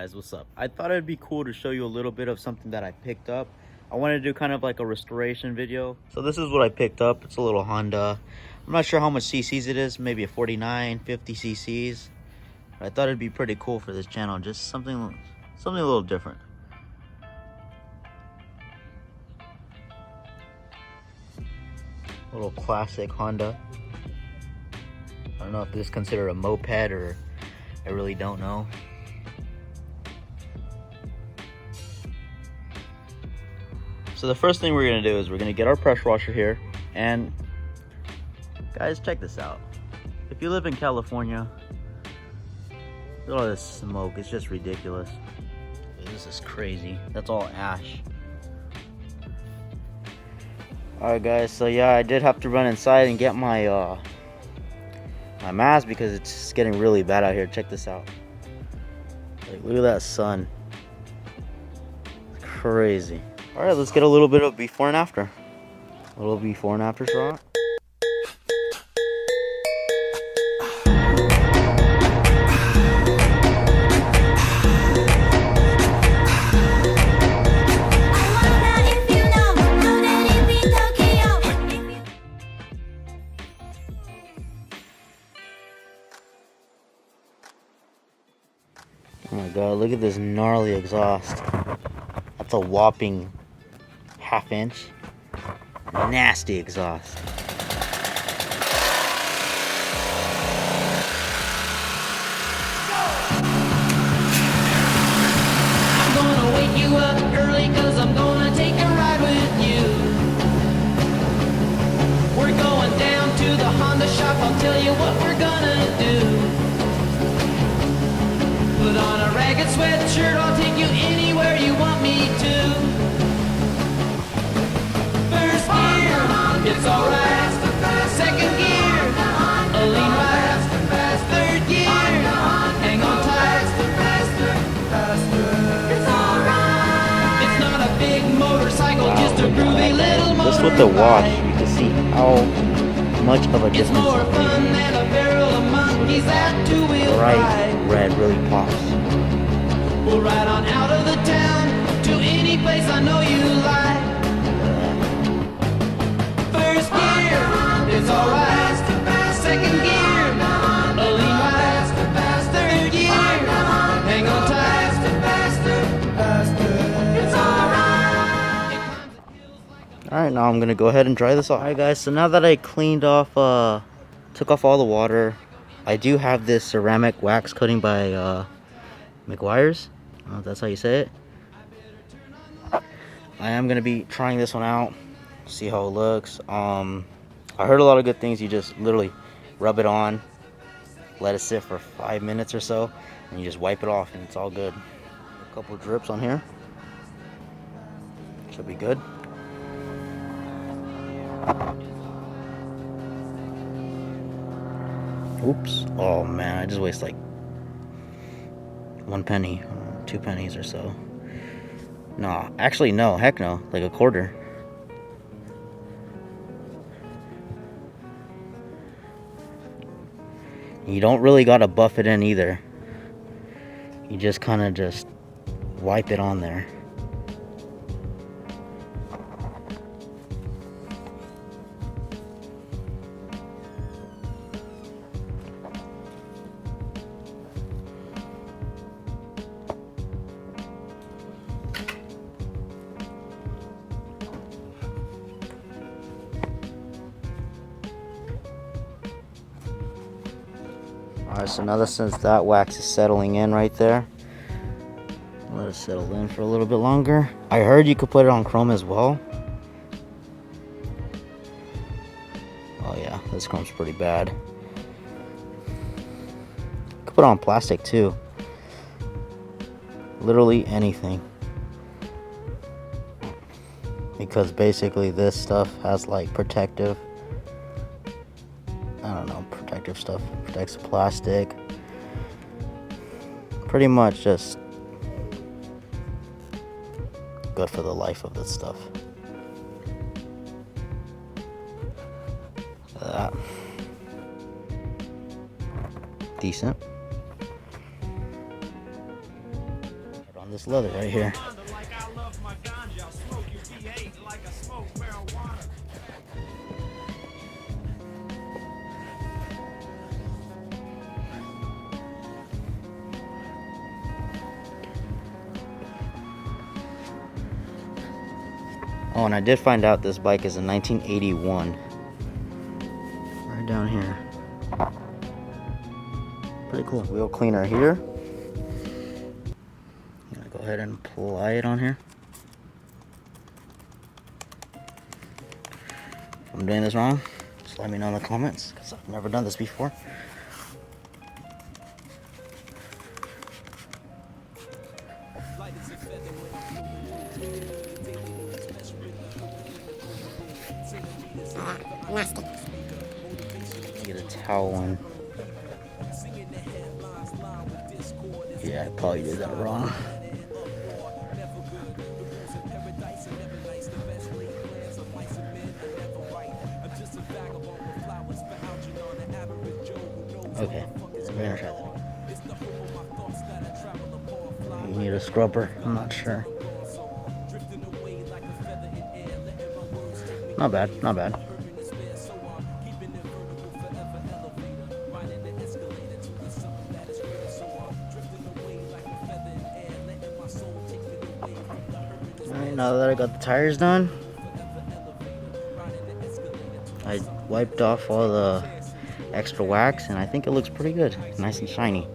guys, what's up? I thought it'd be cool to show you a little bit of something that I picked up. I wanted to do kind of like a restoration video. So this is what I picked up. It's a little Honda. I'm not sure how much cc's it is, maybe a 49, 50 cc's. But I thought it'd be pretty cool for this channel, just something a little different. A little classic Honda. I don't know if this is considered a moped or I really don't know. So the first thing we're gonna do is we're gonna get our pressure washer here, and guys, check this out. If you live in California, look at all this smoke, it's just ridiculous. This is crazy. That's all ash. Alright guys, so yeah, I did have to run inside and get my my mask because it's getting really bad out here. Check this out. Like, look at that sun. It's crazy. All right, let's get a little bit of before and after. A little before and after shot. Oh my god, look at this gnarly exhaust. That's a whopping half-inch. Nasty exhaust. I'm gonna wake you up early cause I'm gonna take a ride with you. We're going down to the Honda shop, I'll tell you what we're gonna do. Put on a ragged sweatshirt, I'll take you anywhere you want me to. First gear, it's alright. Second gear, a lean right. Third gear, hang on tight. It's alright. It's not a big motorcycle, just a groovy little motor. Just with the wash, you can see how much of a difference it's more fun than a barrel of monkeys at two-wheel bright red really pops. We'll ride on out of the town to any place I know you like. First gear, it's alright. Second gear, a lean right. Third gear, hang on tight. It's alright. Alright, now I'm gonna go ahead and dry this off. Alright guys, so now that I cleaned off, took off all the water, I do have this ceramic wax coating by McGuire's. I don't know if that's how you say it. I am gonna be trying this one out, see how it looks. I heard a lot of good things. You just literally rub it on, let it sit for 5 minutes or so, and you just wipe it off and it's all good. A couple drips on here. Should be good. Oops. Oh man, I just wasted like 1 penny, 2 pennies or so. No, actually no, heck no, like a quarter. You don't really gotta buff it in either. You just kind of just wipe it on there. Alright, so now that since that wax is settling in right there, let it settle in for a little bit longer. I heard you could put it on chrome as well. Oh yeah, this chrome's pretty bad. You could put it on plastic too. Literally anything. Because basically this stuff has like protective, I don't know, protective stuff, protects the plastic. Pretty much just good for the life of this stuff. Decent. this leather right here. Oh, and I did find out this bike is a 1981. Right down here. Pretty cool. Wheel cleaner here. I'm gonna go ahead and apply it on here. If I'm doing this wrong, just let me know in the comments, because I've never done this before. Nasty. Get a towel on. Yeah, I probably did that wrong. Okay, we're gonna try that. You need a scrubber, I'm not sure. Not bad, not bad. Alright, now that I got the tires done, I wiped off all the extra wax and I think it looks pretty good, nice and shiny.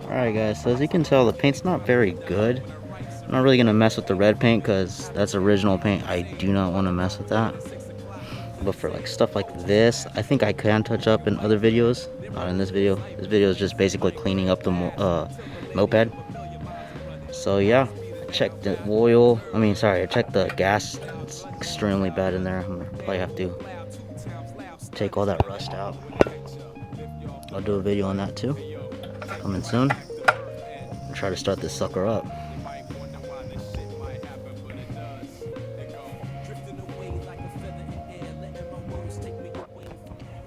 Alright guys, so as you can tell, the paint's not very good. I'm not really going to mess with the red paint because that's original paint. I do not want to mess with that. But for like stuff like this, I think I can touch up in other videos. Not in this video. This video is just basically cleaning up the moped. So yeah, I checked the oil. I checked the gas. It's extremely bad in there. I'm going to probably have to take all that rust out. I'll do a video on that too. Coming soon. I'll try to start this sucker up.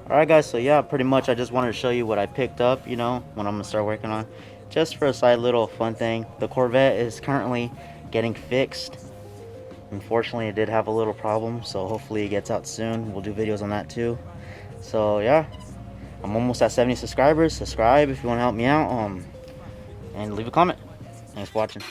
Alright guys, so yeah, pretty much I just wanted to show you what I picked up, you know, what I'm going to start working on. Just for a side little fun thing. The Corvette is currently getting fixed. Unfortunately, it did have a little problem, so hopefully it gets out soon. We'll do videos on that too. So yeah, I'm almost at 70 subscribers. Subscribe if you want to help me out, and leave a comment. Thanks for watching.